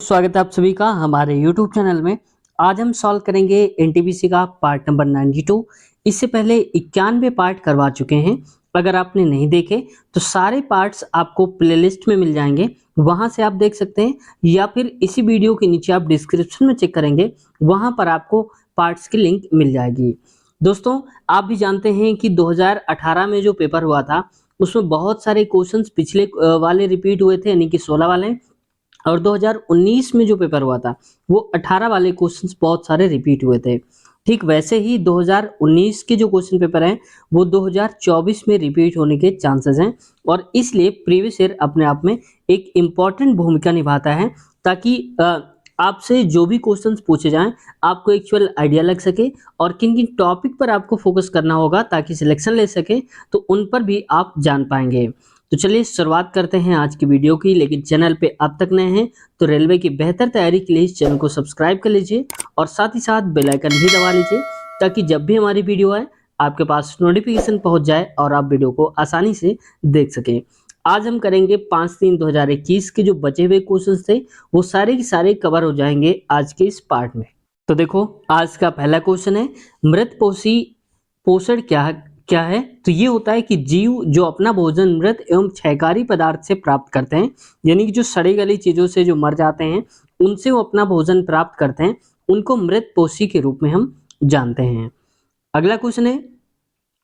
स्वागत है आप सभी का हमारे YouTube चैनल में। आज हम सॉल्व करेंगे एनटीपीसी का पार्ट नंबर 92। इससे पहले 91 पार्ट करवा चुके हैं। अगर आपने नहीं देखे तो सारे पार्ट्स आपको प्लेलिस्ट में मिल जाएंगे, वहां से आप देख सकते हैं, या फिर इसी वीडियो के नीचे आप डिस्क्रिप्शन में चेक करेंगे, वहां पर आपको पार्ट्स की लिंक मिल जाएगी। दोस्तों, आप भी जानते हैं कि 2018 में जो पेपर हुआ था उसमें बहुत सारे क्वेश्चंस पिछले वाले रिपीट हुए थे, यानी कि 16 वाले, और 2019 में जो पेपर हुआ था वो 18 वाले क्वेश्चंस बहुत सारे रिपीट हुए थे। ठीक वैसे ही 2019 के जो क्वेश्चन पेपर हैं वो 2024 में रिपीट होने के चांसेस हैं, और इसलिए प्रीवियस ईयर अपने आप में एक इम्पॉर्टेंट भूमिका निभाता है, ताकि आपसे जो भी क्वेश्चंस पूछे जाएं आपको एक्चुअल आइडिया लग सके और किन किन टॉपिक पर आपको फोकस करना होगा ताकि सिलेक्शन ले सके, तो उन पर भी आप जान पाएंगे। तो चलिए शुरुआत करते हैं आज की वीडियो की। लेकिन चैनल पे अब तक नए हैं तो रेलवे की बेहतर तैयारी के लिए इस चैनल को सब्सक्राइब कर लीजिए और साथ ही साथ बेल आइकन भी दबा लीजिए, ताकि जब भी हमारी वीडियो आए आपके पास नोटिफिकेशन पहुंच जाए और आप वीडियो को आसानी से देख सकें। आज हम करेंगे 5/3/2021 के जो बचे हुए क्वेश्चन थे वो सारे के सारे कवर हो जाएंगे आज के इस पार्ट में। तो देखो, आज का पहला क्वेश्चन है, मृत पोषण क्या है? तो ये होता है कि जीव जो अपना भोजन मृत एवं क्षयकारी पदार्थ से प्राप्त करते हैं, यानी कि जो सड़ी गली चीजों से जो मर जाते हैं उनसे वो अपना भोजन प्राप्त करते हैं, उनको मृत पोषी के रूप में हम जानते हैं। अगला क्वेश्चन है,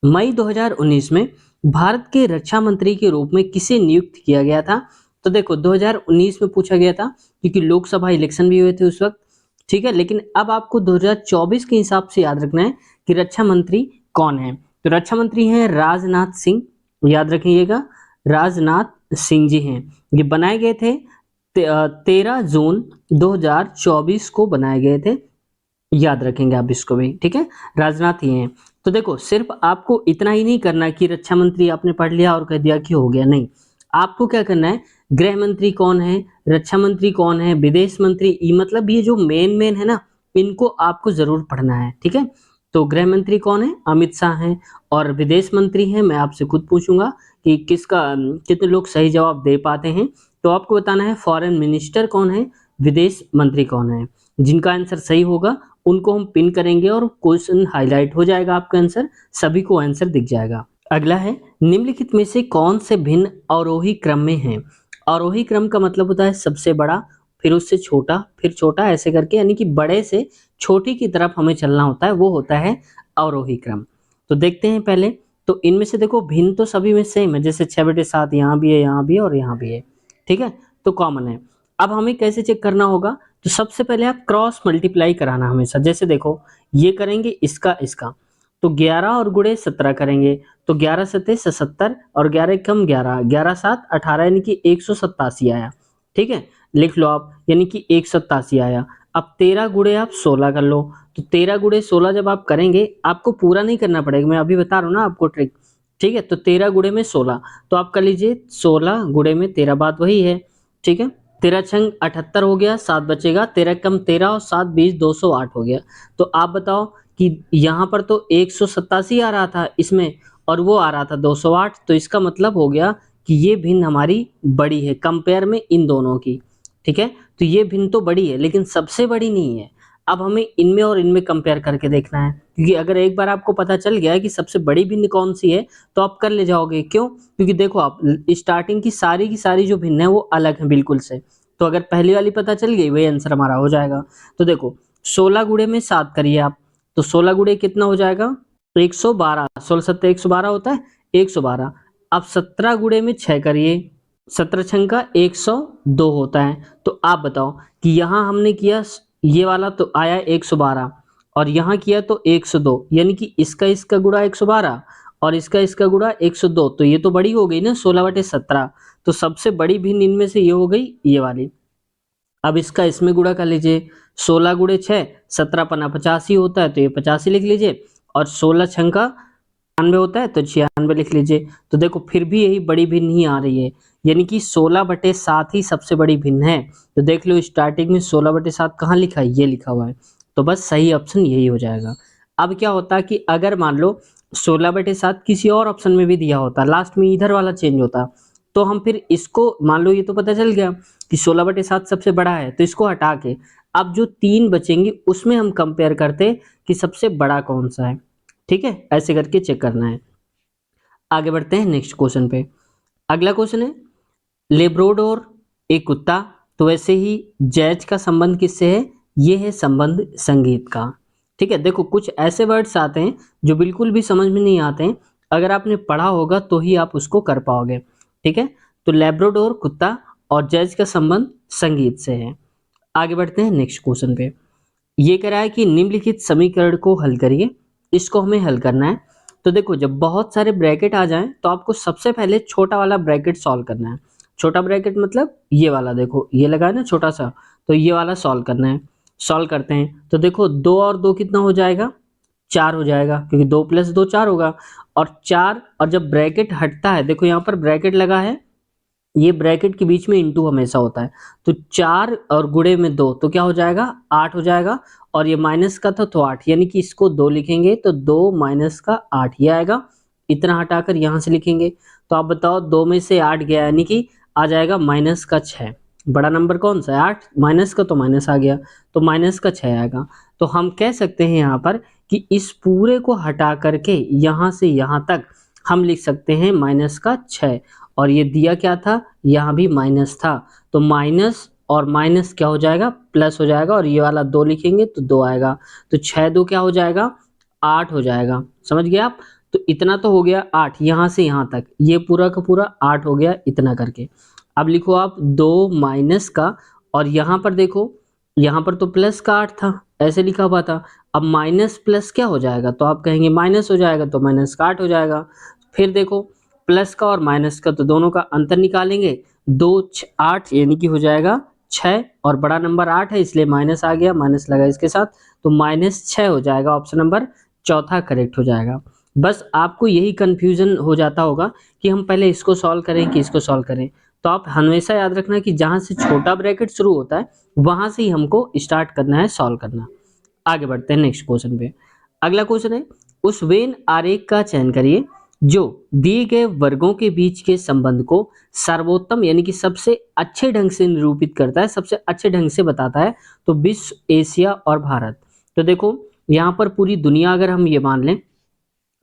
मई 2019 में भारत के रक्षा मंत्री के रूप में किसे नियुक्त किया गया था? तो देखो, 2019 में पूछा गया था क्योंकि लोकसभा इलेक्शन भी हुए थे उस वक्त, ठीक है। लेकिन अब आपको 2024 के हिसाब से याद रखना है कि रक्षा मंत्री कौन है। तो रक्षा मंत्री हैं राजनाथ सिंह, याद रखिएगा, राजनाथ सिंह जी हैं। ये बनाए गए थे 13 जून 2024 को बनाए गए थे, याद रखेंगे आप इसको भी, ठीक है। राजनाथ ही हैं। तो देखो, सिर्फ आपको इतना ही नहीं करना कि रक्षा मंत्री आपने पढ़ लिया और कह दिया कि हो गया, नहीं। आपको क्या करना है, गृह मंत्री कौन है, रक्षा मंत्री कौन है, विदेश मंत्री, मतलब ये जो मेन है ना, इनको आपको जरूर पढ़ना है, ठीक है। तो गृह मंत्री कौन है? अमित शाह हैं। और विदेश मंत्री हैं, मैं आपसे खुद पूछूंगा कि कितने लोग सही जवाब दे पाते हैं, तो आपको बताना है फॉरेन मिनिस्टर कौन है, विदेश मंत्री कौन है। जिनका आंसर सही होगा उनको हम पिन करेंगे और क्वेश्चन हाईलाइट हो जाएगा, आपका आंसर सभी को आंसर दिख जाएगा। अगला है, निम्नलिखित में से कौन से भिन्न अवरोही क्रम में है? अवरोही क्रम का मतलब होता है सबसे बड़ा, फिर उससे छोटा, फिर छोटा, ऐसे करके, यानी कि बड़े से छोटे की तरफ हमें चलना होता है, वो होता है अवरोही क्रम। तो देखते हैं पहले, तो इनमें से देखो भिन्न तो सभी में सेम है, जैसे 6/7 यहाँ भी है, यहाँ भी है और यहाँ भी है, ठीक है, तो कॉमन है। अब हमें कैसे चेक करना होगा? तो सबसे पहले आप क्रॉस मल्टीप्लाई कराना हमेशा। जैसे देखो, ये करेंगे इसका इसका, तो 11 और गुणे 17 करेंगे, तो 11 सत्ते 77 और 11 कम 11, 11 7 18, यानी कि 187 आया, ठीक है। लिख लो आप, यानी कि 187 आया। अब 13 गुणे आप 16 कर लो, तो 13 गुणे 16 जब आप करेंगे, आपको पूरा नहीं करना पड़ेगा, मैं अभी बता रहा हूँ ना आपको ट्रिक, ठीक है। तो 13 गुणे में 16, तो आप कर लीजिए 16 गुणे में 13, बात वही है, ठीक है। 13 छंग 78 हो गया, 7 बचेगा, 13 कम 13 और 7 20, 208 हो गया। तो आप बताओ कि यहाँ पर तो 187 आ रहा था इसमें और वो आ रहा था 208, तो इसका मतलब हो गया कि ये भिन्न हमारी बड़ी है कंपेयर में इन दोनों की, ठीक है। तो ये भिन्न तो बड़ी है लेकिन सबसे बड़ी नहीं है। अब हमें इनमें और इनमें कंपेयर करके देखना है, क्योंकि अगर एक बार आपको पता चल गया है कि सबसे बड़ी भिन्न कौन सी है तो आप कर ले जाओगे। क्यों? क्योंकि देखो, आप स्टार्टिंग की सारी जो भिन्न है वो अलग है बिल्कुल से, तो अगर पहली वाली पता चल गई वही आंसर हमारा हो जाएगा। तो देखो, 16 गुणे में 7 करिए आप, तो 16 गुणे कितना हो जाएगा? 112, 16 सत्ते 112 होता है, 112। अब 17 गुणे में 6 करिए, 17 छंग का 102 होता है। तो आप बताओ कि यहाँ हमने किया ये वाला तो आया 112 और यहाँ किया तो 102, यानी कि इसका गुणा 112 और इसका गुणा 102, तो ये तो बड़ी हो गई ना 16/17। तो सबसे बड़ी भिन्न इनमें से ये हो गई, ये वाली। अब इसका इसमें गुणा कर लीजिए, 16 गुणे 6, 17 पन्ना 85 होता है, तो ये 85 लिख लीजिए, और 16 छंग का 96 होता है तो 96 लिख लीजिए। तो देखो, फिर भी यही बड़ी भिन्न ही आ रही है, यानी कि 16/7 ही सबसे बड़ी भिन्न है। तो देख लो, स्टार्टिंग में 16/7 कहाँ लिखा है? ये लिखा हुआ है, तो बस सही ऑप्शन यही हो जाएगा। अब क्या होता कि अगर मान लो 16/7 किसी और ऑप्शन में भी दिया होता, लास्ट में इधर वाला चेंज होता, तो हम फिर इसको मान लो, ये तो पता चल गया कि 16/7 सबसे बड़ा है, तो इसको हटा के अब जो 3 बचेंगे उसमें हम कंपेयर करते कि सबसे बड़ा कौन सा है। ठीक है, ऐसे करके चेक करना है। आगे बढ़ते हैं नेक्स्ट क्वेश्चन पे। अगला क्वेश्चन है लेब्राडोर एक कुत्ता, तो वैसे ही जैज का संबंध किससे है? ये है संबंध संगीत का। ठीक है, देखो कुछ ऐसे वर्ड्स आते हैं जो बिल्कुल भी समझ में नहीं आते हैं, अगर आपने पढ़ा होगा तो ही आप उसको कर पाओगे। ठीक है, तो लेब्राडोर कुत्ता और जैज का संबंध संगीत से है। आगे बढ़ते हैं नेक्स्ट क्वेश्चन पे। ये कह रहा है कि निम्नलिखित समीकरण को हल करिए, इसको हमें हल करना है। तो देखो जब बहुत सारे ब्रैकेट आ जाएं तो आपको सबसे पहले छोटा वाला ब्रैकेट सॉल्व करना है। छोटा ब्रैकेट मतलब ये वाला, देखो ये लगा है ना छोटा सा, तो ये वाला सॉल्व करना है। सॉल्व करते हैं तो देखो 2 और 2 कितना हो जाएगा? 4 हो जाएगा, क्योंकि 2 + 2 4 होगा। और 4, और जब ब्रैकेट हटता है, देखो यहाँ पर ब्रैकेट लगा है, ये ब्रैकेट के बीच में इंटू हमेशा होता है, तो 4 और गुणे में 2 तो क्या हो जाएगा? 8 हो जाएगा। और ये माइनस का था तो 8, यानी कि इसको 2 लिखेंगे तो 2 माइनस का 8 ये आएगा। इतना हटाकर यहाँ से लिखेंगे, तो आप बताओ 2 में से 8 गया, यानी कि आ जाएगा माइनस का 6। बड़ा नंबर कौन सा है? 8। माइनस का तो माइनस आ गया, तो माइनस का 6 आएगा। तो हम कह सकते हैं यहाँ पर कि इस पूरे को हटा करके यहाँ से यहाँ तक हम लिख सकते हैं माइनस का 6। और ये दिया क्या था? यहाँ भी माइनस था, तो माइनस और माइनस क्या हो जाएगा? प्लस हो जाएगा, और ये वाला 2 लिखेंगे तो 2 आएगा, तो 6 2 क्या हो जाएगा? 8 हो जाएगा। समझ गए आप? तो इतना तो हो गया 8, यहाँ से यहाँ तक ये पूरा का पूरा 8 हो गया, इतना करके। अब लिखो आप 2 माइनस का, और यहाँ पर देखो, यहाँ पर तो प्लस का 8 था, ऐसे लिखा हुआ था। अब माइनस प्लस क्या हो जाएगा? तो आप कहेंगे माइनस हो जाएगा, तो माइनस का 8 हो जाएगा। फिर देखो प्लस का और माइनस का, तो दोनों का अंतर निकालेंगे, 2 8 यानी कि हो जाएगा 6, और बड़ा नंबर 8 है इसलिए माइनस आ गया, माइनस लगा इसके साथ, तो -6 हो जाएगा। ऑप्शन नंबर चौथा करेक्ट हो जाएगा। बस आपको यही कंफ्यूजन हो जाता होगा कि हम पहले इसको सॉल्व करें कि इसको सॉल्व करें, तो आप हमेशा याद रखना कि जहां से छोटा ब्रैकेट शुरू होता है वहां से ही हमको स्टार्ट करना है सॉल्व करना। आगे बढ़ते हैं नेक्स्ट क्वेश्चन पे। अगला क्वेश्चन है उस वेन आरेख का चयन करिए जो दिए गए वर्गों के बीच के संबंध को सर्वोत्तम यानी कि सबसे अच्छे ढंग से निरूपित करता है, सबसे अच्छे ढंग से बताता है। तो विश्व, एशिया और भारत। तो देखो यहाँ पर पूरी दुनिया अगर हम ये मान लें,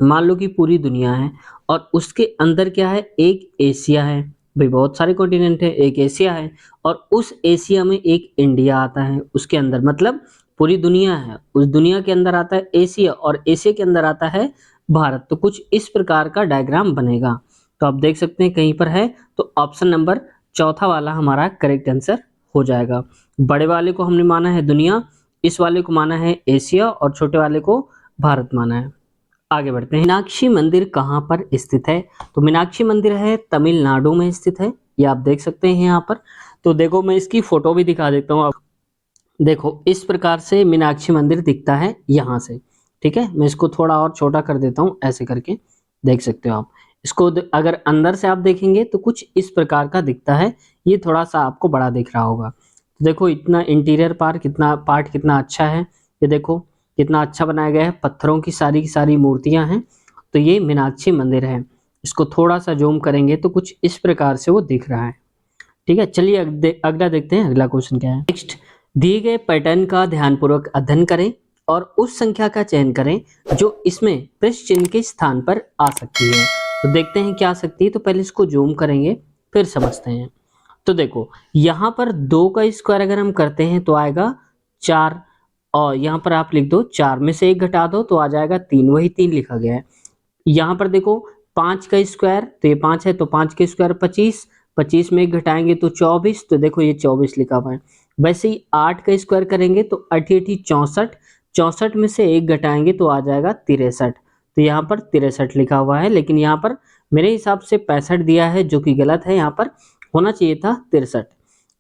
मान लो कि पूरी दुनिया है और उसके अंदर क्या है? एक एशिया है। भाई बहुत सारे कॉन्टिनेंट है, एक एशिया है, और उस एशिया में एक इंडिया आता है उसके अंदर, मतलब पूरी दुनिया है, उस दुनिया के अंदर आता है एशिया, और एशिया के अंदर आता है भारत। तो कुछ इस प्रकार का डायग्राम बनेगा। तो आप देख सकते हैं कहीं पर है, तो ऑप्शन नंबर चौथा वाला हमारा करेक्ट आंसर हो जाएगा। बड़े वाले को हमने माना है दुनिया, इस वाले को माना है एशिया, और छोटे वाले को भारत माना है। आगे बढ़ते हैं। मीनाक्षी मंदिर कहाँ पर स्थित है? तो मीनाक्षी मंदिर है तमिलनाडु में स्थित है, ये आप देख सकते हैं यहाँ पर। तो देखो मैं इसकी फोटो भी दिखा देता हूँ। देखो इस प्रकार से मीनाक्षी मंदिर दिखता है यहाँ से। ठीक है, मैं इसको थोड़ा और छोटा कर देता हूँ, ऐसे करके देख सकते हो आप इसको। अगर अंदर से आप देखेंगे तो कुछ इस प्रकार का दिखता है, ये थोड़ा सा आपको बड़ा दिख रहा होगा। तो देखो इतना इंटीरियर पार्ट कितना अच्छा है, ये देखो कितना अच्छा बनाया गया है, पत्थरों की सारी मूर्तियां हैं। तो ये मीनाक्षी मंदिर है। इसको थोड़ा सा जूम करेंगे तो कुछ इस प्रकार से वो दिख रहा है। ठीक है, चलिए अगला देखते हैं। अगला क्वेश्चन क्या है? नेक्स्ट, दिए गए पैटर्न का ध्यानपूर्वक अध्ययन करें और उस संख्या का चयन करें जो इसमें प्रश्न चिन्ह के स्थान पर आ सकती है। तो देखते हैं क्या आ सकती है। तो पहले इसको जूम करेंगे फिर समझते हैं। तो देखो यहाँ पर 2 का स्क्वायर अगर हम करते हैं तो आएगा 4, और यहाँ पर आप लिख दो 4 में से 1 घटा दो तो आ जाएगा 3, वही 3 लिखा गया है। यहाँ पर देखो 5 का स्क्वायर, तो ये 5 है, तो 5 का स्क्वायर 25, 25 में 1 घटाएंगे तो 24, तो देखो ये 24 लिखा हुआ है। वैसे ही 8 का स्क्वायर करेंगे तो 8 64, 64 में से 1 घटाएंगे तो आ जाएगा 63, तो यहाँ पर 63 लिखा हुआ है, लेकिन यहाँ पर मेरे हिसाब से 65 दिया है जो कि गलत है, यहाँ पर होना चाहिए था 63,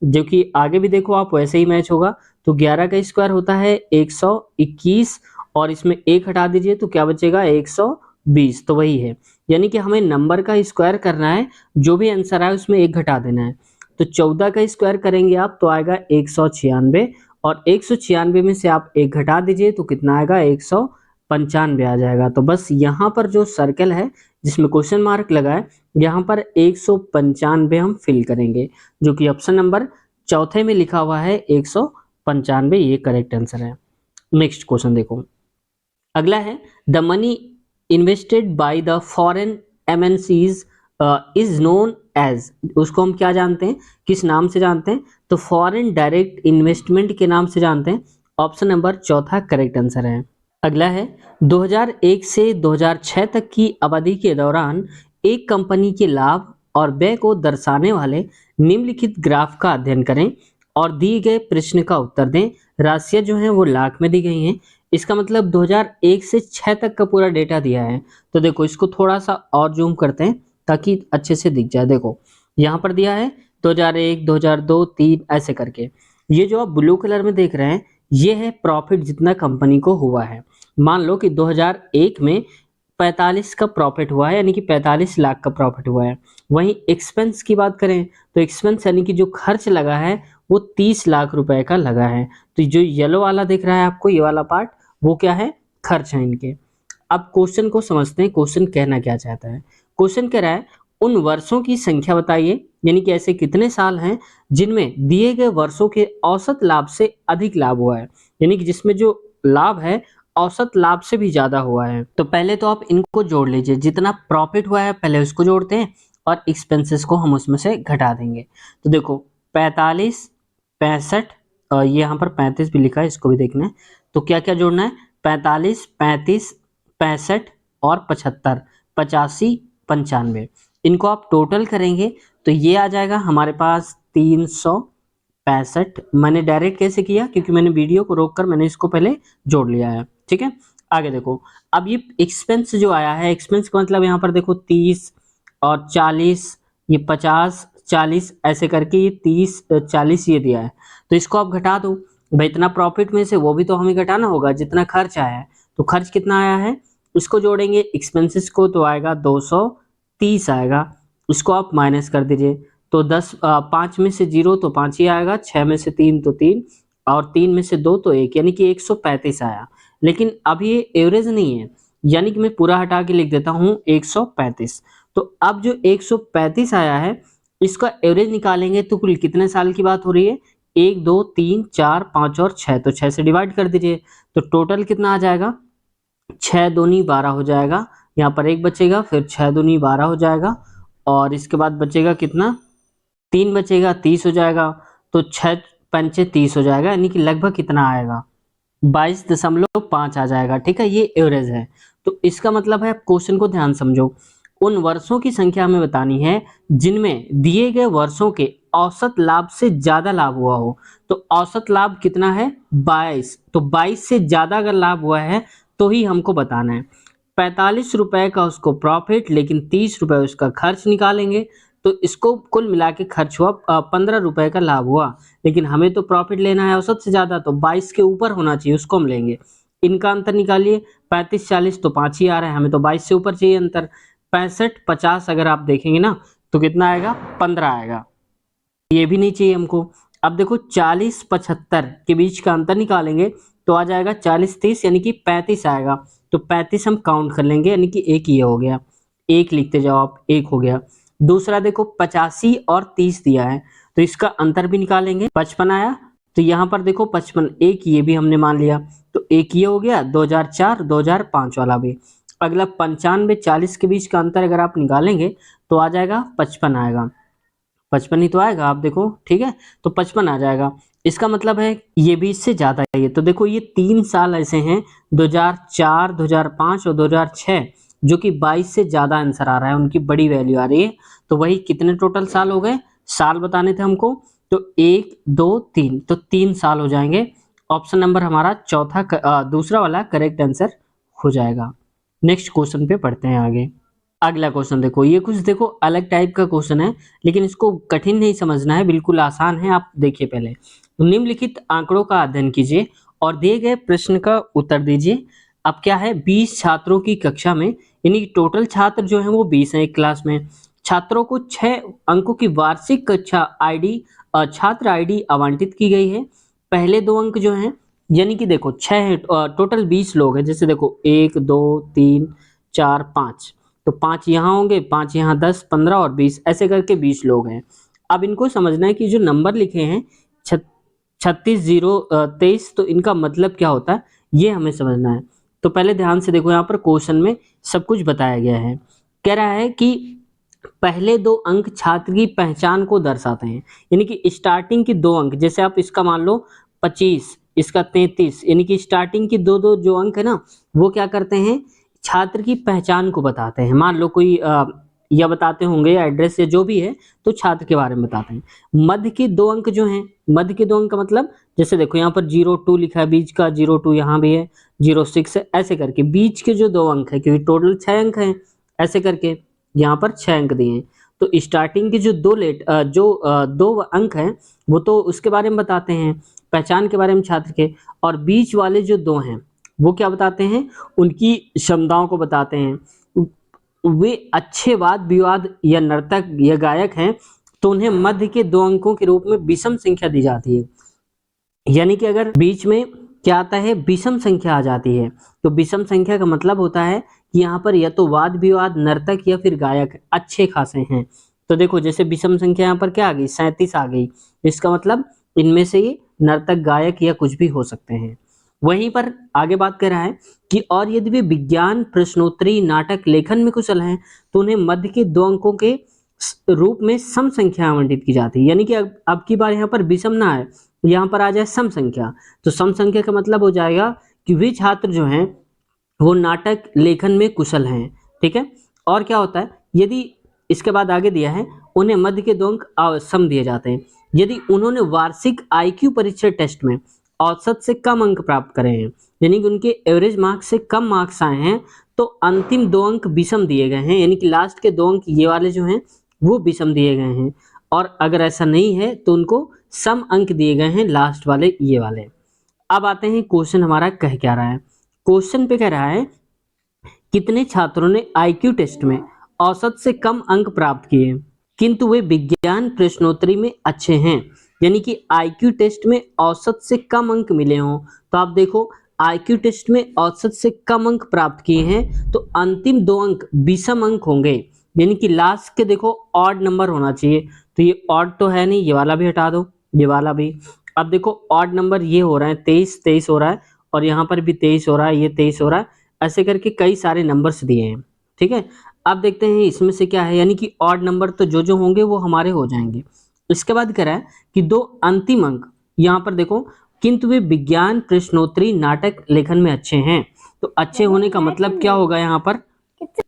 जो कि आगे भी देखो आप वैसे ही मैच होगा। तो 11 का स्क्वायर होता है 121, और इसमें 1 हटा दीजिए तो क्या बचेगा? 120, तो वही है। यानी कि हमें नंबर का स्क्वायर करना है, जो भी आंसर आए उसमें 1 घटा देना है। तो 14 का स्क्वायर करेंगे आप तो आएगा 196, और 196 में से आप 1 घटा दीजिए तो कितना आएगा? 195 आ जाएगा। तो बस यहाँ पर जो सर्कल है जिसमें क्वेश्चन मार्क लगा है, यहाँ पर 195 हम फिल करेंगे, जो कि ऑप्शन नंबर चौथे में लिखा हुआ है 195, ये करेक्ट आंसर है। नेक्स्ट क्वेश्चन देखो, अगला है the money invested by the foreign MNCs is known as, उसको हम क्या जानते हैं, किस नाम से जानते हैं, तो फॉरेन डायरेक्ट इन्वेस्टमेंट के नाम से जानते हैं। ऑप्शन नंबर चौथा करेक्ट आंसर है। अगला है 2001 से 2006 तक की अवधि के दौरान एक कंपनी के लाभ और व्यय को दर्शाने वाले निम्नलिखित ग्राफ का अध्ययन करें और दिए गए प्रश्न का उत्तर दें। राशियां जो हैं वो लाख में दी गई हैं। इसका मतलब 2001 से 6 तक का पूरा डेटा दिया है। तो देखो इसको थोड़ा सा और जूम करते हैं ताकि अच्छे से दिख जाए। देखो यहाँ पर दिया है 2001, 2002, 3 ऐसे करके। ये जो आप ब्लू कलर में देख रहे हैं ये है प्रॉफिट जितना कंपनी को हुआ है। मान लो कि 2001 में 45 का प्रॉफिट हुआ है, यानी कि 45 लाख का प्रॉफिट हुआ है। वहीं एक्सपेंस की बात करें तो एक्सपेंस यानी कि जो खर्च लगा है वो 30 लाख रुपए का लगा है। तो जो येलो वाला दिख रहा है आपको, ये वाला पार्ट, वो क्या है, खर्च है इनके। अब क्वेश्चन को समझते हैं, क्वेश्चन कहना क्या चाहता है। क्वेश्चन कह रहा है उन वर्षों की संख्या बताइए, यानी कि ऐसे कितने साल हैं जिनमें दिए गए वर्षों के औसत लाभ से अधिक लाभ हुआ है, यानी कि जिसमें जो लाभ है औसत लाभ से भी ज्यादा हुआ है। तो पहले तो आप इनको जोड़ लीजिए, जितना प्रॉफिट हुआ है पहले उसको जोड़ते हैं और एक्सपेंसेस को हम उसमें से घटा देंगे। तो देखो 45, 65 और ये यहाँ पर 35 भी लिखा है, इसको भी देखना है। तो क्या क्या जोड़ना है, 45, 35, 65 और 75, 85, 95। इनको आप टोटल करेंगे तो ये आ जाएगा हमारे पास 365। मैंने डायरेक्ट कैसे किया, क्योंकि मैंने वीडियो को रोक कर मैंने इसको पहले जोड़ लिया है। ठीक है, आगे देखो। अब ये एक्सपेंस जो आया है, एक्सपेंस का मतलब यहाँ पर देखो 30 और 40, ये 50, 40 ऐसे करके ये 30, 40 ये दिया है। तो इसको आप घटा दो भाई, इतना प्रॉफिट में से वो भी तो हमें घटाना होगा जितना खर्च आया है। तो खर्च कितना आया है उसको जोड़ेंगे एक्सपेंसेस को, तो आएगा 230 आएगा। उसको आप माइनस कर दीजिए तो 5 में से 0 तो 5 ही आएगा, 6 में से 3 तो 3 और 3 में से 2 तो 1, यानी कि 135 आया। लेकिन अब ये एवरेज नहीं है, यानी कि मैं पूरा हटा के लिख देता हूँ 135। तो अब जो 135 आया है इसका एवरेज निकालेंगे तो कुल कितने साल की बात हो रही है, 1, 2, 3, 4, 5 और 6, तो 6 से डिवाइड कर दीजिए तो टोटल कितना आ जाएगा, 6 दूनी 12 हो जाएगा। यहाँ पर एक बचेगा, फिर 6 दूनी 12 हो जाएगा और इसके बाद बचेगा कितना, 3 बचेगा, 30 हो जाएगा। तो 6 पंचे 30 हो जाएगा, यानी कि लगभग कितना आएगा, 22.5 आ जाएगा। ठीक है, ये एवरेज है। तो इसका मतलब है, क्वेश्चन को ध्यान समझो, उन वर्षों की संख्या हमें बतानी है जिनमें दिए गए वर्षों के औसत लाभ से ज्यादा लाभ हुआ हो। तो औसत लाभ कितना है, 22, तो 22 से ज्यादा अगर लाभ हुआ है तो ही हमको बताना है। 45 रुपए का उसको प्रॉफिट, लेकिन 30 रुपए उसका खर्च निकालेंगे तो इसको कुल मिला के खर्च हुआ 15 रुपए का लाभ हुआ। लेकिन हमें तो प्रॉफिट लेना है औसत से ज्यादा, तो 22 के ऊपर होना चाहिए, उसको हम लेंगे। इनका अंतर निकालिए, 35, 40 तो 5 ही आ रहा है, हमें तो 22 से ऊपर चाहिए अंतर। 65, 50 अगर आप देखेंगे ना तो कितना आएगा, 15 आएगा, ये भी नहीं चाहिए हमको। अब देखो 40, 75 के बीच का अंतर निकालेंगे तो आ जाएगा 40, 30, यानी कि 35 आएगा। तो 35 हम काउंट कर लेंगे, यानी कि एक ये हो गया, एक लिखते जाओ आप, एक हो गया। दूसरा देखो 85 और 30 दिया है तो इसका अंतर भी निकालेंगे, 55 आया। तो यहाँ पर देखो 55, एक ये भी हमने मान लिया, तो एक ये हो गया, 2004, 2005 वाला भी। अगला 95, 40 के बीच का अंतर अगर आप निकालेंगे तो आ जाएगा 55 आएगा, 55 ही तो आएगा, आप देखो। ठीक है, तो 55 आ जाएगा। इसका मतलब है ये भी इससे ज्यादा है। तो देखो ये 3 साल ऐसे हैं, 2004, 2005 और 2006, जो कि 22 से ज्यादा आंसर आ रहा है, उनकी बड़ी वैल्यू आ रही है। तो वही कितने टोटल साल हो गए, साल बताने थे हमको, तो 1, 2, 3, तो 3 साल हो जाएंगे। ऑप्शन नंबर हमारा दूसरा वाला करेक्ट आंसर हो जाएगा। नेक्स्ट क्वेश्चन पे पढ़ते हैं आगे। अगला क्वेश्चन देखो, ये कुछ देखो अलग टाइप का क्वेश्चन है, लेकिन इसको कठिन नहीं समझना है, बिल्कुल आसान है। आप देखिए पहले, तो निम्नलिखित आंकड़ों का अध्ययन कीजिए और दिए गए प्रश्न का उत्तर दीजिए। अब क्या है, 20 छात्रों की कक्षा में, यानी टोटल छात्र जो है वो 20 हैं एक क्लास में। छात्रों को 6 अंकों की वार्षिक कक्षा आईडी, छात्र आईडी आवंटित की गई है। पहले 2 अंक जो हैं, यानी कि देखो 6 है, टोटल 20 लोग हैं। जैसे देखो 1, 2, 3, 4, 5, तो 5 यहाँ होंगे, 5 यहाँ, 10, 15 और 20 ऐसे करके 20 लोग हैं। अब इनको समझना है कि जो नंबर लिखे हैं 36 0 23, तो इनका मतलब क्या होता है ये हमें समझना है। तो पहले ध्यान से देखो, यहाँ पर क्वेश्चन में सब कुछ बताया गया है। कह रहा है कि पहले दो अंक छात्र की पहचान को दर्शाते हैं, यानी कि स्टार्टिंग के दो अंक, जैसे आप इसका मान लो 25, इसका 33, यानी कि स्टार्टिंग की दो दो जो अंक है ना, वो क्या करते हैं, छात्र की पहचान को बताते हैं। मान लो कोई या बताते होंगे या एड्रेस या जो भी है, तो छात्र के बारे में बताते हैं। मध्य के दो अंक जो हैं, मध्य के दो अंक मतलब जैसे देखो यहाँ पर 02 लिखा है, बीच का 02 यहाँ भी है, 06 है, ऐसे करके बीच के जो दो अंक है, क्योंकि टोटल 6 अंक हैं, ऐसे करके यहाँ पर 6 अंक दिए हैं। तो स्टार्टिंग के जो दो अंक हैं वो तो उसके बारे में बताते हैं, पहचान के बारे में छात्र के, और बीच वाले जो दो हैं वो क्या बताते हैं, उनकी क्षमताओं को बताते हैं। वे अच्छे वाद विवाद या नर्तक या गायक हैं तो उन्हें मध्य के दो अंकों के रूप में विषम संख्या दी जाती है। यानी कि अगर बीच में क्या आता है, विषम संख्या आ जाती है, तो विषम संख्या का मतलब होता है कि यहाँ पर या तो वाद विवाद नर्तक या फिर गायक अच्छे खासे हैं। तो देखो जैसे विषम संख्या यहाँ पर क्या आ गई, 37 आ गई, इसका मतलब इनमें से ये नर्तक गायक या कुछ भी हो सकते हैं। वहीं पर आगे बात कर रहा है कि और यदि वे विज्ञान प्रश्नोत्तरी नाटक लेखन में कुशल हैं तो उन्हें मध्य के दो अंकों के रूप में सम संख्या आवंटित की जाती है। यानी कि अब की बार यहाँ पर विषम ना है, यहाँ पर आ जाए सम संख्या। तो सम संख्या का मतलब हो जाएगा कि वे छात्र जो हैं वो नाटक लेखन में कुशल हैं, ठीक है। और क्या होता है, यदि इसके बाद आगे दिया है, उन्हें मध्य के दो अंक सम दिए जाते हैं यदि उन्होंने वार्षिक आईक्यू परीक्षा टेस्ट में औसत से कम अंक प्राप्त करे हैं, यानी कि उनके एवरेज मार्क्स से कम मार्क्स आए हैं, तो अंतिम दो अंक विषम दिए गए हैं, यानी कि लास्ट के दो अंक ये वाले जो हैं वो विषम दिए गए हैं। और अगर ऐसा नहीं है तो उनको सम अंक दिए गए हैं, लास्ट वाले ये वाले। अब आते हैं क्वेश्चन हमारा कह क्या रहा है। क्वेश्चन पे कह रहा है कितने छात्रों ने आईक्यू टेस्ट में औसत से कम अंक प्राप्त किए किंतु वे विज्ञान प्रश्नोत्तरी में अच्छे हैं, यानी कि आईक्यू टेस्ट में औसत से कम अंक मिले हों। तो आप देखो आईक्यू टेस्ट में औसत से कम अंक प्राप्त किए हैं तो अंतिम दो अंक विषम अंक होंगे, यानी कि लास्ट के देखो ऑड नंबर होना चाहिए। तो ये ऑड तो है नहीं, ये वाला भी हटा दो, ये वाला भी। अब देखो ऑड नंबर ये हो रहा है 23 हो रहा है, और यहाँ पर भी 23 हो रहा है, ये 23 हो रहा है, ऐसे करके कई सारे नंबर्स दिए हैं, ठीक है। अब देखते हैं इसमें से क्या है, यानी कि ऑड नंबर तो जो जो होंगे वो हमारे हो जाएंगे। इसके बाद कह रहा है कि दो अंतिम अंक, यहाँ पर देखो किंतु वे विज्ञान प्रश्नोत्तरी नाटक लेखन में अच्छे हैं। तो अच्छे होने का मतलब क्या होगा, यहाँ पर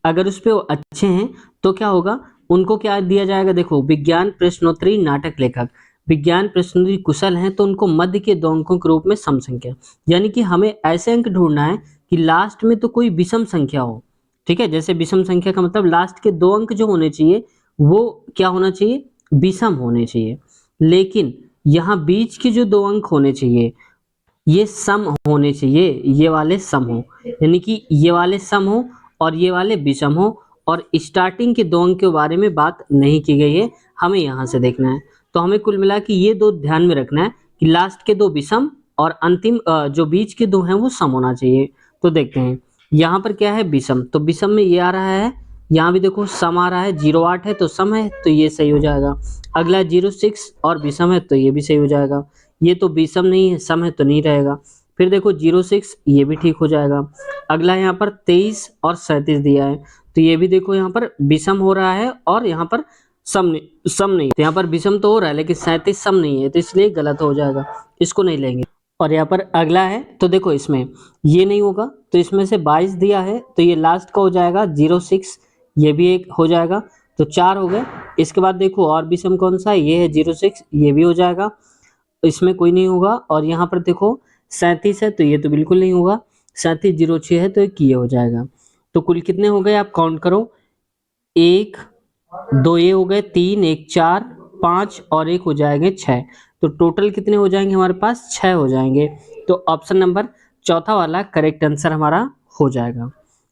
अगर उस पर अच्छे हैं तो क्या होगा, उनको क्या दिया जाएगा, देखो विज्ञान प्रश्नोत्तरी नाटक लेखक, विज्ञान प्रश्नोत्तरी कुशल हैं तो उनको मध्य के दो अंकों के रूप में सम संख्या, यानी कि हमें ऐसे अंक ढूंढना है कि लास्ट में तो कोई विषम संख्या हो, ठीक है। जैसे विषम संख्या का मतलब लास्ट के दो अंक जो होने चाहिए वो क्या होना चाहिए, विषम होने चाहिए। लेकिन यहाँ बीच के जो दो अंक होने चाहिए ये सम होने चाहिए, ये वाले सम हो, यानी कि ये वाले सम हो और ये वाले विषम हो, और स्टार्टिंग के दो अंक के बारे में बात नहीं की गई है, हमें यहाँ से देखना है। तो हमें कुल मिला के ये दो ध्यान में रखना है कि लास्ट के दो विषम और अंतिम जो बीच के दो हैं वो सम होना चाहिए। तो देखते हैं यहाँ पर क्या है, विषम, तो विषम में ये आ रहा है, यहाँ भी देखो सम आ रहा है, 08 है तो सम है, तो ये सही हो जाएगा। अगला 06 और विषम है तो ये भी सही हो जाएगा। ये तो विषम नहीं है, सम है तो नहीं रहेगा। फिर देखो 06 ये भी ठीक हो जाएगा। अगला यहाँ पर 23 और 37 दिया है, तो ये भी देखो यहाँ पर विषम हो रहा है और यहाँ पर सम नहीं, तो यहाँ पर विषम तो हो रहा है लेकिन 37 सम नहीं है, तो इसलिए गलत हो जाएगा, इसको नहीं लेंगे। और यहाँ पर अगला है, तो देखो इसमें ये नहीं होगा, तो इसमें से 22 दिया है तो ये लास्ट का हो जाएगा 06, ये भी एक हो जाएगा, तो 4 हो गए। इसके बाद देखो और विषम कौन सा है, ये है 06, ये भी हो जाएगा, इसमें कोई नहीं होगा। और यहाँ पर देखो 37 है तो ये तो बिल्कुल नहीं होगा, 37 06 है तो एक ये हो जाएगा। तो कुल कितने हो गए आप काउंट करो, 1 2 ये हो गए, 3 1 4 5 और एक हो जाएंगे 6, तो टोटल कितने हो जाएंगे हमारे पास, 6 हो जाएंगे। तो ऑप्शन नंबर चौथा वाला करेक्ट आंसर हमारा हो जाएगा।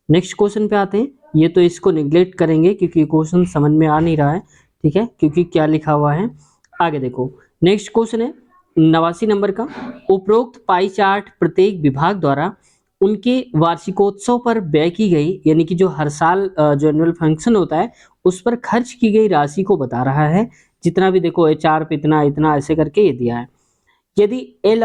नेक्स्ट क्वेश्चन पे आते हैं, ये तो इसको निगलेक्ट करेंगे क्योंकि क्वेश्चन समझ में आ नहीं रहा है, ठीक है, क्योंकि क्या लिखा हुआ है। आगे देखो नेक्स्ट क्वेश्चन है 89 नंबर का, उपरोक्त पाई चार्ट प्रत्येक विभाग द्वारा उनके वार्षिकोत्सव पर व्यय की गई, यानी कि जो हर साल जो एनुअल फंक्शन होता है उस पर खर्च की गई राशि को बता रहा है। जितना भी देखो HR पे इतना इतना ऐसे करके ये दिया है। यदि एल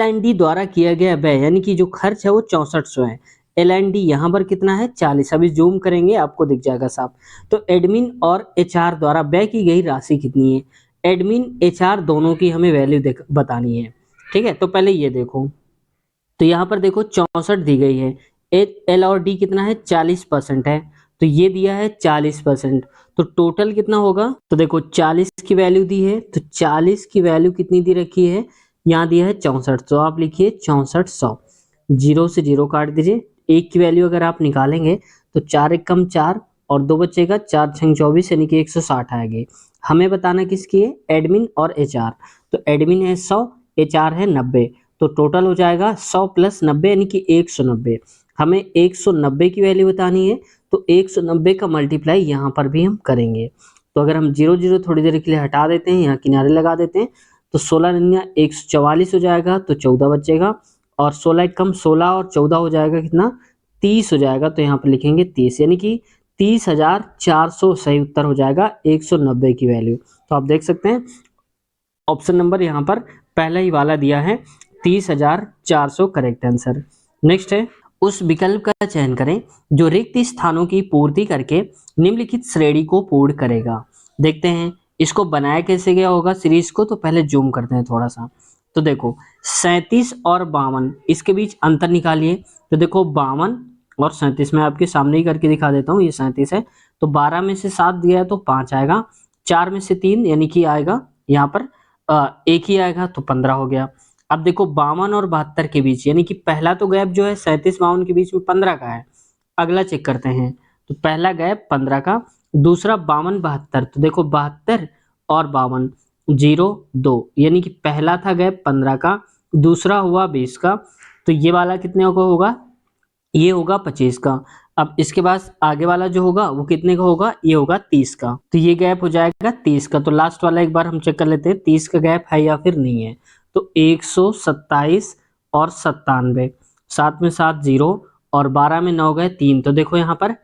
एंड डी द्वारा किया गया व्यय यानी कि जो खर्च है वो 6400 है। एल एंड डी यहाँ पर कितना है 40। अभी जूम करेंगे आपको दिख जाएगा साफ। तो एडमिन और HR द्वारा व्यय की गई राशि कितनी है? एडमिन HR दोनों की हमें वैल्यू बतानी है। ठीक है, तो पहले ये देखो, तो यहाँ पर देखो 64 दी गई है। एल और डी कितना है 40% है, तो ये दिया है 40%। तो टोटल कितना होगा? तो देखो 40 की वैल्यू दी है, तो 40 की वैल्यू कितनी दी रखी है? यहाँ दिया है 64, तो आप लिखिए 6400। जीरो से जीरो काट दीजिए। एक की वैल्यू अगर आप निकालेंगे तो 4 एक कम 4 और 2 बचेगा, 4 छंग 24 यानी कि 160 आएगी। हमें बताना किसकी है? एडमिन और HR। तो एडमिन है 100, HR है 90, तो टोटल हो जाएगा 100 प्लस 90 यानी कि 190। हमें 190 की वैल्यू बतानी है, तो 190 का मल्टीप्लाई यहाँ पर भी हम करेंगे। तो अगर हम 0 0 थोड़ी देर के लिए हटा देते हैं, यहाँ किनारे लगा देते हैं, तो 16 नन्या 144 हो जाएगा, तो 14 बचेगा, और 16 कम 16 और 14 हो जाएगा कितना? 30 हो जाएगा। तो यहाँ पर लिखेंगे 30 यानी कि 30,400 सही उत्तर हो जाएगा 190 की वैल्यू। तो आप देख सकते हैं ऑप्शन नंबर यहाँ पर पहला ही वाला दिया है, 30,400 करेक्ट आंसर। नेक्स्ट है, उस विकल्प का चयन करें जो रिक्त स्थानों की पूर्ति करके निम्नलिखित श्रेणी को पूर्ण करेगा। देखते हैं इसको बनाया कैसे गया होगा सीरीज को, तो पहले जूम करते हैं थोड़ा सा। तो देखो 37 और 52 इसके बीच अंतर निकालिए। तो देखो 52 और 37 मैं आपके सामने ही करके दिखा देता हूँ। ये 37 है, तो 12 में से 7 गया तो 5 आएगा, 4 में से 3 यानी कि आएगा यहाँ पर एक ही आएगा, तो 15 हो गया। अब देखो 52 और 72 के बीच यानी कि पहला तो गैप जो है 37-52 के बीच में 15 का है। अगला चेक करते हैं, तो पहला गैप 15 का, दूसरा 52-72, तो देखो 72 और 52 0 2 यानी कि पहला था गैप 15 का, दूसरा हुआ 20 का, तो ये वाला कितने का होगा? ये होगा 25 का। अब इसके बाद आगे वाला जो होगा वो कितने का होगा? ये होगा 30 का, तो ये गैप हो जाएगा 30 का। तो लास्ट वाला एक बार हम चेक कर लेते हैं 30 का गैप है या फिर नहीं है। तो 127 और 97, 7 में 7 0 और 12 में 9 गए 3, तो देखो यहाँ पर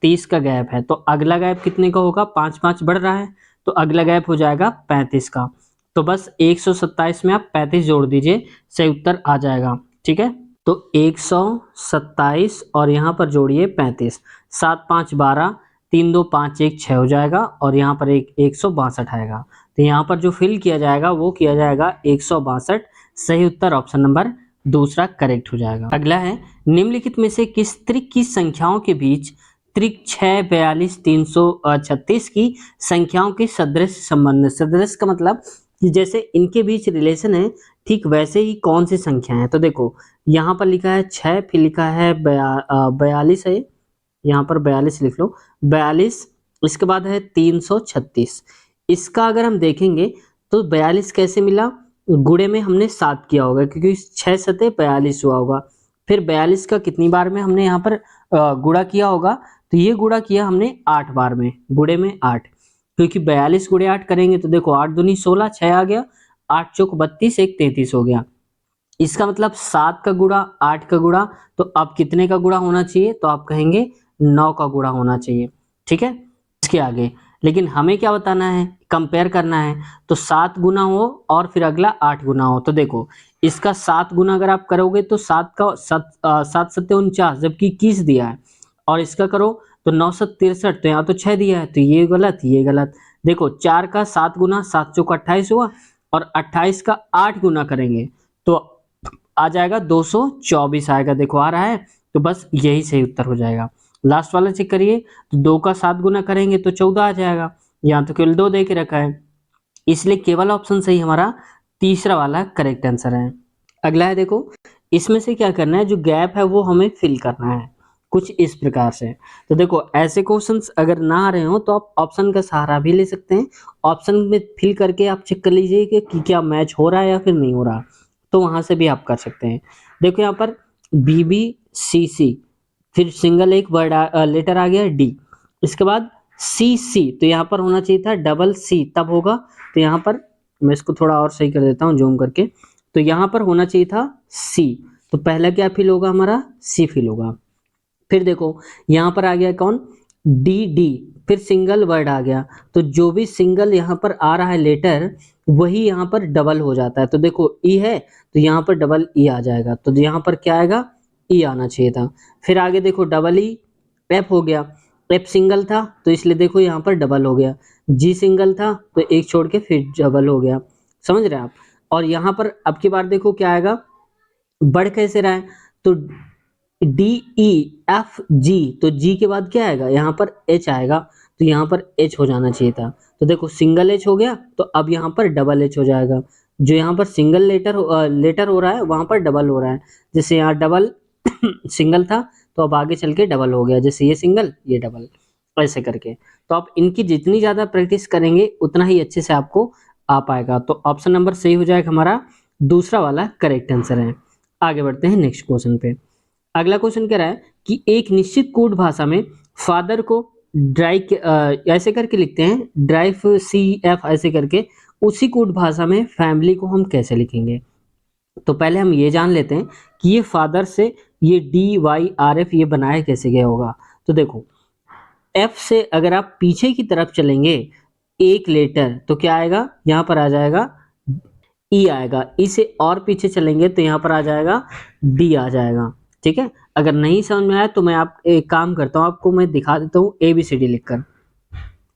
30 का गैप है। तो अगला गैप कितने का होगा? 5 5 बढ़ रहा है, तो अगला गैप हो जाएगा 35 का। तो बस 127 में आप 35 जोड़ दीजिए, सही उत्तर आ जाएगा। ठीक है, तो 127 और यहाँ पर जोड़िए 35, 7 5 12, 3 2 5 1 6 हो जाएगा, और यहाँ पर 162 आएगा। तो यहाँ पर जो फिल किया जाएगा वो किया जाएगा 162। सही उत्तर ऑप्शन नंबर दूसरा करेक्ट हो जाएगा। अगला है, निम्नलिखित में से किस त्रिक की संख्याओं के बीच त्रिक 6 42 336 की संख्याओं के सदृश संबंध? सदृश का मतलब कि जैसे इनके बीच रिलेशन है, ठीक वैसे ही कौन सी संख्या है? तो देखो यहाँ पर लिखा है 6, फिर लिखा है 42 है, यहाँ पर 42 लिख लो, 42, इसके बाद है 336। इसका अगर हम देखेंगे तो 42 कैसे मिला? गुणे में हमने 7 किया होगा, क्योंकि 6 सते 42 हुआ होगा। फिर 42 का कितनी बार में हमने यहाँ पर गुणा किया होगा? तो ये गुणा किया हमने 8 बार में, गुणे में 8, क्योंकि 42 गुणे 8 करेंगे तो देखो 8 दूनी 16, 6 आ गया, 8 चौक 32, 1 33 हो गया। इसका मतलब 7 का गुणा 8 का गुणा, तो अब कितने का गुणा होना चाहिए? तो आप कहेंगे 9 का गुणा होना चाहिए। ठीक है, इसके आगे लेकिन हमें क्या बताना है? कंपेयर करना है। तो 7 गुना हो और फिर अगला 8 गुना हो। तो देखो इसका 7 गुना अगर आप करोगे तो 7 का 7 सत्ते 49, जबकि 21 दिया है, और इसका करो तो 963, तो यहाँ तो 6 दिया है, तो ये गलत, ये गलत। देखो 4 का 7 गुना 7 चौक 28 हुआ, और 28 का 8 गुना करेंगे तो आ जाएगा 224 आएगा। देखो आ रहा है, तो बस यही सही उत्तर हो जाएगा। लास्ट वाला चेक करिए, तो 2 का 7 गुना करेंगे तो 14 आ जाएगा। यहाँ तो केवल 2 दे के रखा है, इसलिए केवल ऑप्शन सही हमारा तीसरा वाला करेक्ट आंसर है। अगला है, देखो इसमें से क्या करना है, जो गैप है वो हमें फिल करना है कुछ इस प्रकार से। तो देखो ऐसे क्वेश्चंस अगर ना आ रहे हो तो आप ऑप्शन का सहारा भी ले सकते हैं। ऑप्शन में फिल करके आप चेक कर लीजिए कि क्या मैच हो रहा है या फिर नहीं हो रहा, तो वहां से भी आप कर सकते हैं। देखो यहाँ पर BBCC, फिर सिंगल एक वर्ड लेटर आ गया D, इसके बाद CC, तो यहाँ पर होना चाहिए था डबल C, तब होगा। तो यहाँ पर मैं इसको थोड़ा और सही कर देता हूँ जूम करके, तो यहाँ पर होना चाहिए था C, तो पहला क्या फिल होगा? हमारा C फिल होगा। फिर देखो यहाँ पर आ गया कौन? डी डी, फिर सिंगल वर्ड आ गया, तो जो भी सिंगल यहाँ पर आ रहा है लेटर वही यहाँ पर डबल हो जाता है। तो देखो ई है तो यहाँ पर डबल ई आ जाएगा, तो यहाँ पर क्या आएगा, ई आना चाहिए था। फिर आगे देखो डबल ई, एफ हो गया, एफ सिंगल था तो इसलिए देखो यहाँ पर डबल हो गया, जी सिंगल था तो एक छोड़ के फिर डबल हो गया, समझ रहे हैं आप। और यहाँ पर अब की बार देखो क्या आएगा, बढ़ कैसे रहा है, तो डी ई एफ जी, तो जी के बाद क्या आएगा, यहाँ पर एच आएगा, तो यहाँ पर एच हो जाना चाहिए था। तो देखो सिंगल एच हो गया, तो अब यहाँ पर डबल एच हो जाएगा। जो यहाँ पर सिंगल लेटर हो रहा है वहाँ पर डबल हो रहा है, जैसे यहाँ डबल सिंगल था तो अब आगे चल के डबल हो गया, जैसे ये सिंगल ये डबल, ऐसे करके। तो आप इनकी जितनी ज़्यादा प्रैक्टिस करेंगे उतना ही अच्छे से आपको आ पाएगा। तो ऑप्शन नंबर सही हो जाएगा हमारा, दूसरा वाला करेक्ट आंसर है। आगे बढ़ते हैं नेक्स्ट क्वेश्चन पे। अगला क्वेश्चन कह रहा है कि एक निश्चित कोड भाषा में फादर को ऐसे करके लिखते हैं, ड्राइव सी एफ ऐसे करके, उसी कोड भाषा में फैमिली को हम कैसे लिखेंगे। तो पहले हम ये जान लेते हैं कि ये फादर से ये डी वाई आर एफ ये बनाया कैसे गया होगा। तो देखो एफ से अगर आप पीछे की तरफ चलेंगे एक लेटर तो क्या आएगा, यहाँ पर आ जाएगा ई आएगा, ई से और पीछे चलेंगे तो यहाँ पर आ जाएगा डी आ जाएगा, ठीक है। अगर नहीं समझ में आया तो मैं आप एक काम करता हूँ, आपको मैं दिखा देता हूँ ए बी सी डी लिखकर,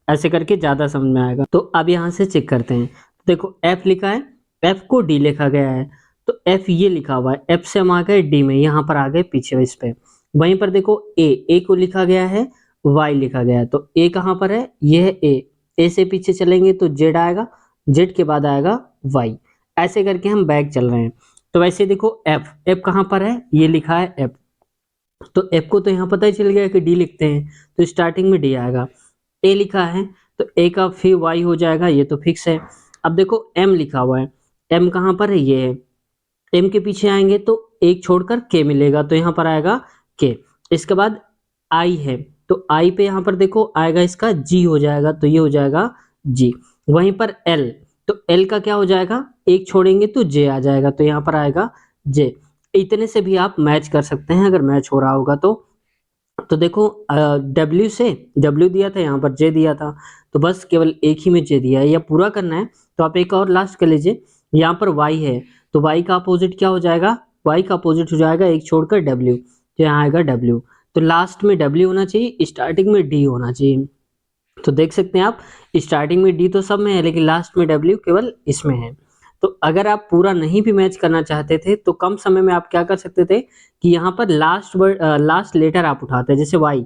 ऐसे करके ज़्यादा समझ में आएगा। तो अब यहाँ से चेक करते हैं, देखो एफ लिखा है, एफ को डी लिखा गया है, तो एफ ये लिखा हुआ है, एफ से हम आ गए डी में, यहाँ पर आ गए पीछे इस पे। वहीं पर देखो ए को लिखा गया है, वाई लिखा गया है, तो ए कहाँ पर है, ये है ए से पीछे चलेंगे तो जेड आएगा, जेड के बाद आएगा वाई, ऐसे करके हम बैक चल रहे हैं। तो वैसे देखो एफ कहाँ पर है, ये लिखा है एफ, तो एफ को तो यहाँ पता ही चल गया कि डी लिखते हैं, तो स्टार्टिंग में डी आएगा। ए लिखा है तो ए का फिर वाई हो जाएगा, ये तो फिक्स है। अब देखो एम लिखा हुआ है, एम कहाँ पर है, ये है, एम के पीछे आएंगे तो एक छोड़कर के मिलेगा, तो यहाँ पर आएगा के। इसके बाद आई है, तो आई पे यहाँ पर देखो आएगा इसका जी हो जाएगा, तो ये हो जाएगा जी। वहीं पर एल, तो एल का क्या हो जाएगा, एक छोड़ेंगे तो जे आ जाएगा, तो यहाँ पर आएगा जे। इतने से भी आप मैच कर सकते हैं अगर मैच हो रहा होगा तो देखो डब्ल्यू से डब्ल्यू दिया था, यहाँ पर जे दिया था, तो बस केवल एक ही में जे दिया है, या पूरा करना है तो आप एक और लास्ट कर लीजिए। यहाँ पर वाई है तो वाई का अपोजिट क्या हो जाएगा, वाई का अपोजिट हो जाएगा एक छोड़कर डब्ल्यू, तो यहाँ आएगा डब्ल्यू। तो लास्ट में डब्ल्यू होना चाहिए, स्टार्टिंग में डी होना चाहिए। तो देख सकते हैं आप, स्टार्टिंग में डी तो सब में है लेकिन लास्ट में डब्ल्यू केवल इसमें है। तो अगर आप पूरा नहीं भी मैच करना चाहते थे तो कम समय में आप क्या कर सकते थे कि यहाँ पर लास्ट लेटर आप उठाते हैं, जैसे वाई,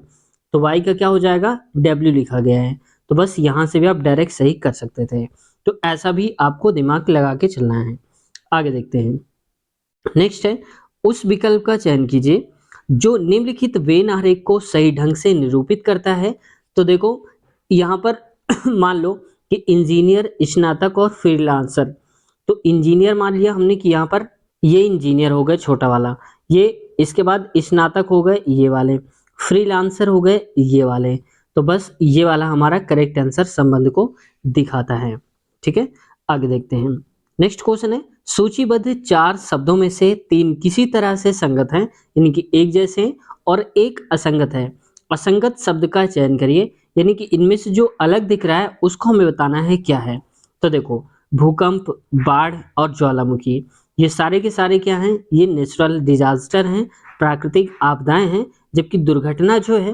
तो वाई का क्या हो जाएगा, डब्ल्यू लिखा गया है, तो बस यहाँ से भी आप डायरेक्ट सही कर सकते थे। तो ऐसा भी आपको दिमाग लगा के चलना है। आगे देखते हैं, नेक्स्ट है, उस विकल्प का चयन कीजिए जो निम्नलिखित वेन आरेख को सही ढंग से निरूपित करता है। तो देखो यहाँ पर मान लो कि इंजीनियर, स्नातक और फ्रीलांसर, तो इंजीनियर मान लिया हमने कि यहाँ पर ये इंजीनियर हो गए छोटा वाला, ये इसके बाद स्नातक हो गए ये वाले, फ्रीलांसर हो गए ये वाले, तो बस ये वाला हमारा करेक्ट आंसर संबंध को दिखाता है, ठीक है। आगे देखते हैं, नेक्स्ट क्वेश्चन है, सूचीबद्ध 4 शब्दों में से 3 किसी तरह से संगत हैं, यानी कि एक जैसे हैं, और एक असंगत है। असंगत शब्द का चयन करिए, यानी कि इनमें से जो अलग दिख रहा है उसको हमें बताना है क्या है। तो देखो भूकंप, बाढ़ और ज्वालामुखी, ये सारे के सारे क्या हैं, ये नेचुरल डिजास्टर हैं, प्राकृतिक आपदाएं हैं, जबकि दुर्घटना जो है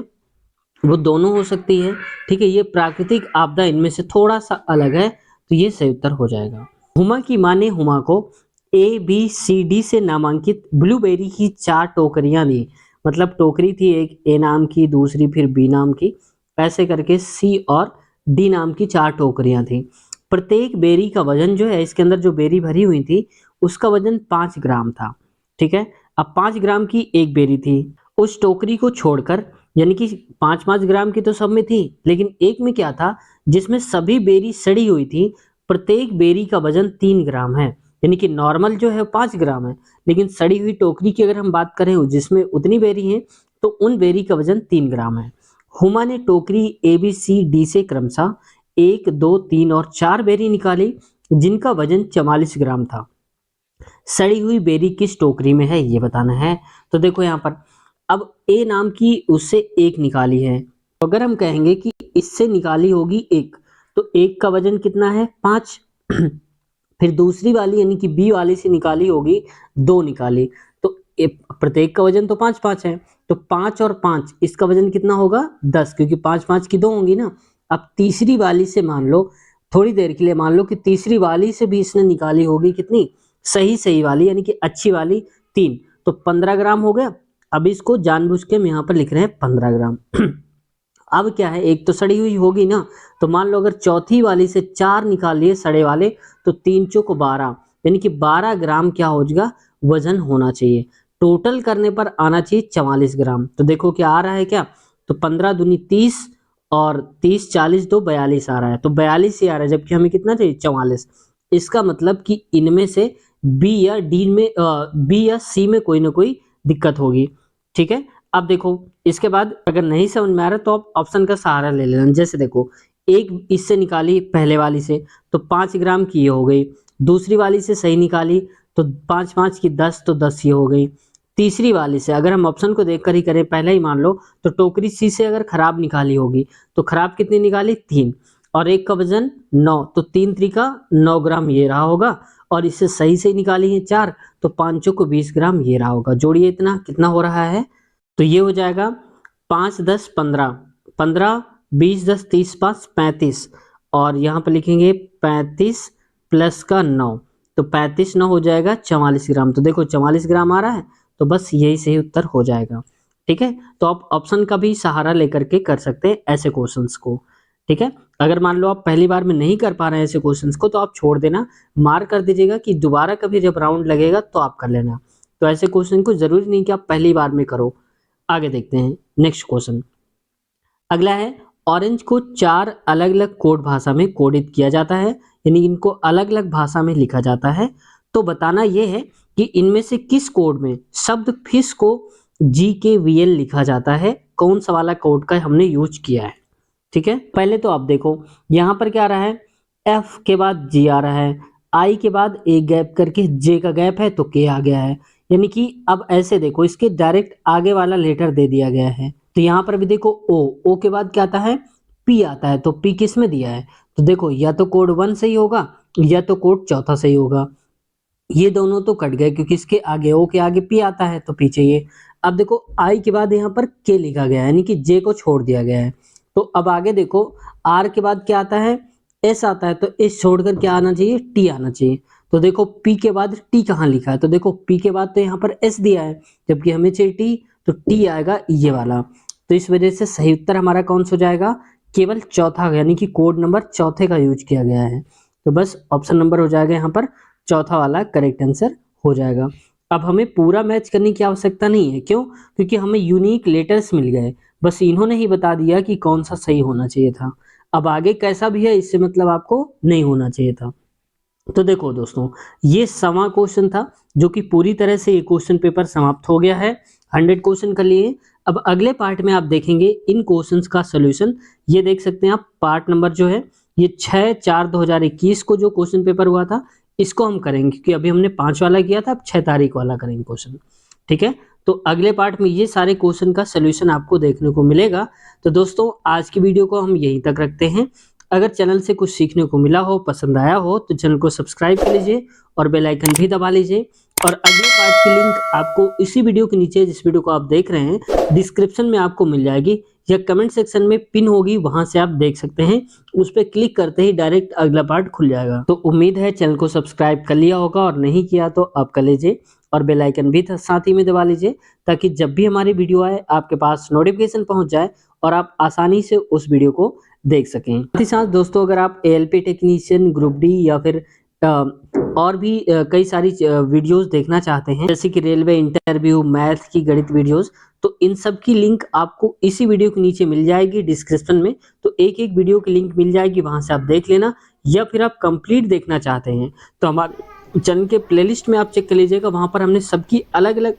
वो दोनों हो सकती है, ठीक है। ये प्राकृतिक आपदा इनमें से थोड़ा सा अलग है, तो ये सही उत्तर हो जाएगा। हुमा की मां ने हुमा को ए बी सी डी से नामांकित ब्लूबेरी की 4 टोकरियां दी, मतलब टोकरी थी एक ए नाम की, दूसरी फिर बी नाम की, ऐसे करके सी और डी नाम की 4 टोकरियां थी। प्रत्येक बेरी का वजन जो है, इसके अंदर जो बेरी भरी हुई थी उसका वजन 5 ग्राम था, ठीक है। अब 5 ग्राम की एक बेरी थी, उस टोकरी को छोड़कर, यानी कि 5-5 ग्राम की तो सब में थी, लेकिन एक में क्या था जिसमें सभी बेरी सड़ी हुई थी, प्रत्येक बेरी का वजन 3 ग्राम है, यानी कि नॉर्मल जो है 5 ग्राम है, लेकिन सड़ी हुई टोकरी की अगर हम बात करें जिसमें उतनी बेरी है तो उन बेरी का वजन 3 ग्राम है। हुमा ने टोकरी ए बी सी डी से क्रमशः 1, 2, 3 और 4 बेरी निकाली जिनका वजन 44 ग्राम था। सड़ी हुई बेरी किस टोकरी में है ये बताना है। तो देखो यहाँ पर अब ए नाम की उससे एक निकाली है, अगर हम कहेंगे कि इससे निकाली होगी 1, तो 1 का वजन कितना है 5। फिर दूसरी वाली यानी कि बी वाली से निकाली होगी 2 निकाली, तो प्रत्येक का वजन तो 5-5 है, तो 5 और 5 इसका वजन कितना होगा 10, क्योंकि 5-5 की 2 होंगी ना। अब तीसरी वाली से मान लो, थोड़ी देर के लिए मान लो कि तीसरी वाली से भी इसने निकाली होगी कितनी, सही वाली यानी कि अच्छी वाली 3, तो 15 ग्राम हो गया। अब इसको जानबूझ के हम यहाँ पर लिख रहे हैं 15 ग्राम। अब क्या है, एक तो सड़ी हुई होगी ना, तो मान लो अगर चौथी वाली से 4 निकाल लिए सड़े वाले, तो 3 चौक 12 यानी कि 12 ग्राम क्या हो जाएगा वजन होना चाहिए। टोटल करने पर आना चाहिए 44 ग्राम। तो देखो क्या आ रहा है, क्या तो 15 दूनी 30 और 30 40 2 42 आ रहा है, तो 42 ही आ रहा है, जबकि हमें कितना चाहिए 44। इसका मतलब कि इनमें से बी या डी में बी या सी में कोई ना कोई दिक्कत होगी। ठीक है, अब देखो इसके बाद अगर नहीं समझ में आ रहा तो आप ऑप्शन का सहारा ले लेना। जैसे देखो, एक इससे निकाली पहले वाली से, तो 5 ग्राम की ये हो गई। दूसरी वाली से सही निकाली, तो 5-5 की 10, तो 10 ये हो गई। तीसरी वाली से अगर हम ऑप्शन को देखकर ही करें, पहले ही मान लो, तो टोकरी सी से अगर खराब निकाली होगी, तो खराब कितनी निकाली 3, और एक का वजन 9, तो 3 त्रिका 9 ग्राम ये रहा होगा। और इससे सही निकाली है 4, तो 5 को 20 ग्राम ये रहा होगा। जोड़िए इतना कितना हो रहा है, तो ये हो जाएगा 5 10 15, 15 20 10 30 5 35, और यहाँ पर लिखेंगे 35 प्लस का 9, तो 35 9 हो जाएगा 44 ग्राम। तो देखो 44 ग्राम आ रहा है, तो बस यही सही उत्तर हो जाएगा। ठीक है, तो आप ऑप्शन का भी सहारा लेकर के कर सकते हैं ऐसे क्वेश्चंस को। ठीक है, अगर मान लो आप पहली बार में नहीं कर पा रहे हैं ऐसे क्वेश्चंस को, तो आप छोड़ देना, मार्क कर दीजिएगा कि दोबारा कभी जब राउंड लगेगा तो आप कर लेना। तो ऐसे क्वेश्चन को जरूरी नहीं कि आप पहली बार में करो। आगे देखते हैं नेक्स्ट क्वेश्चन। अगला है, ऑरेंज को 4 अलग अलग कोड भाषा में कोडित किया जाता है, यानी इनको अलग अलग भाषा में लिखा जाता है। तो बताना यह है कि इनमें से किस कोड में शब्द फिश को GKVL लिखा जाता है, कौन सा वाला कोड का हमने यूज किया है। ठीक है, पहले तो आप देखो यहां पर क्या आ रहा है, F के बाद G आ रहा है, I के बाद A गैप करके J का गैप है, तो K आ गया है। यानी कि अब ऐसे देखो, इसके डायरेक्ट आगे वाला लेटर दे दिया गया है। तो यहाँ पर भी देखो O के बाद क्या आता है, P आता है, तो P किस में दिया है, तो देखो या तो कोड 1 सही होगा या तो कोड चौथा सही होगा। ये दोनों तो कट गए क्योंकि इसके आगे O के आगे P आता है, तो P चाहिए। अब देखो I के बाद यहाँ पर K लिखा गया है, यानी कि J को छोड़ दिया गया है। तो अब आगे देखो R के बाद क्या आता है, S आता है, तो S छोड़कर क्या आना चाहिए, T आना चाहिए। तो देखो P के बाद T कहाँ लिखा है, तो देखो P के बाद तो यहाँ पर S दिया है, जबकि हमें चाहिए T, तो T आएगा ये वाला। तो इस वजह से सही उत्तर हमारा कौन सा हो जाएगा, केवल चौथा, यानी कि कोड नंबर चौथे का यूज किया गया है। तो बस ऑप्शन नंबर हो जाएगा यहाँ पर चौथा वाला करेक्ट आंसर हो जाएगा। अब हमें पूरा मैच करने की आवश्यकता नहीं है, क्यों, क्योंकि हमें यूनिक लेटर्स मिल गए, बस इन्होंने ही बता दिया कि कौन सा सही होना चाहिए था। अब आगे कैसा भी है इससे मतलब आपको नहीं होना चाहिए था। तो देखो दोस्तों, ये 1वां क्वेश्चन था, जो कि पूरी तरह से ये क्वेश्चन पेपर समाप्त हो गया है। 100 क्वेश्चन कर लिए। अब अगले पार्ट में आप देखेंगे इन क्वेश्चंस का सोल्यूशन। ये देख सकते हैं आप, पार्ट नंबर जो है ये 6/4/2021 को जो क्वेश्चन पेपर हुआ था, इसको हम करेंगे, क्योंकि अभी हमने 5 वाला किया था, अब 6 तारीख वाला करेंगे क्वेश्चन। ठीक है, तो अगले पार्ट में ये सारे क्वेश्चन का सोल्यूशन आपको देखने को मिलेगा। तो दोस्तों आज की वीडियो को हम यहीं तक रखते हैं। अगर चैनल से कुछ सीखने को मिला हो, पसंद आया हो, तो चैनल को सब्सक्राइब कर लीजिए और बेल आइकन भी दबा लीजिए। और अगले पार्ट की लिंक आपको इसी वीडियो के नीचे, जिस वीडियो को आप देख रहे हैं, डिस्क्रिप्शन में आपको मिल जाएगी या कमेंट सेक्शन में पिन होगी, वहां से आप देख सकते हैं। उस पर क्लिक करते ही डायरेक्ट अगला पार्ट खुल जाएगा। तो उम्मीद है चैनल को सब्सक्राइब कर लिया होगा, और नहीं किया तो आप कर लीजिए, और बेल आइकन भी साथ ही में दबा लीजिए, ताकि जब भी हमारी वीडियो आए आपके पास नोटिफिकेशन पहुंच जाए और आप आसानी से उस वीडियो को देख सकें। साथ ही साथ दोस्तों, अगर आप ALP टेक्नीशियन, ग्रुप डी या फिर और भी कई सारी वीडियोस देखना चाहते हैं, जैसे कि रेलवे इंटरव्यू, मैथ की गणित वीडियोस, तो इन सब की लिंक आपको इसी वीडियो के नीचे मिल जाएगी डिस्क्रिप्शन में। तो एक एक वीडियो की लिंक मिल जाएगी, वहां से आप देख लेना। या फिर आप कंप्लीट देखना चाहते हैं तो हमारे चैनल के प्लेलिस्ट में आप चेक कर लीजिएगा, वहां पर हमने सबकी अलग अलग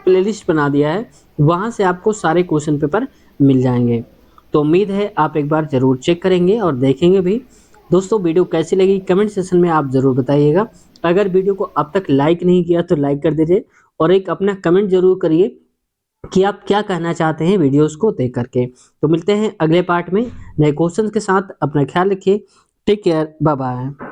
प्लेलिस्ट बना दिया है, वहां से आपको सारे क्वेश्चन पेपर मिल जाएंगे। तो उम्मीद है आप एक बार जरूर चेक करेंगे और देखेंगे भी। दोस्तों वीडियो कैसी लगी कमेंट सेक्शन में आप जरूर बताइएगा। अगर वीडियो को अब तक लाइक नहीं किया तो लाइक कर दीजिए, और एक अपना कमेंट जरूर करिए कि आप क्या कहना चाहते हैं वीडियोस को देख करके। तो मिलते हैं अगले पार्ट में नए क्वेश्चंस के साथ। अपना ख्याल रखिए। Take care, bye bye.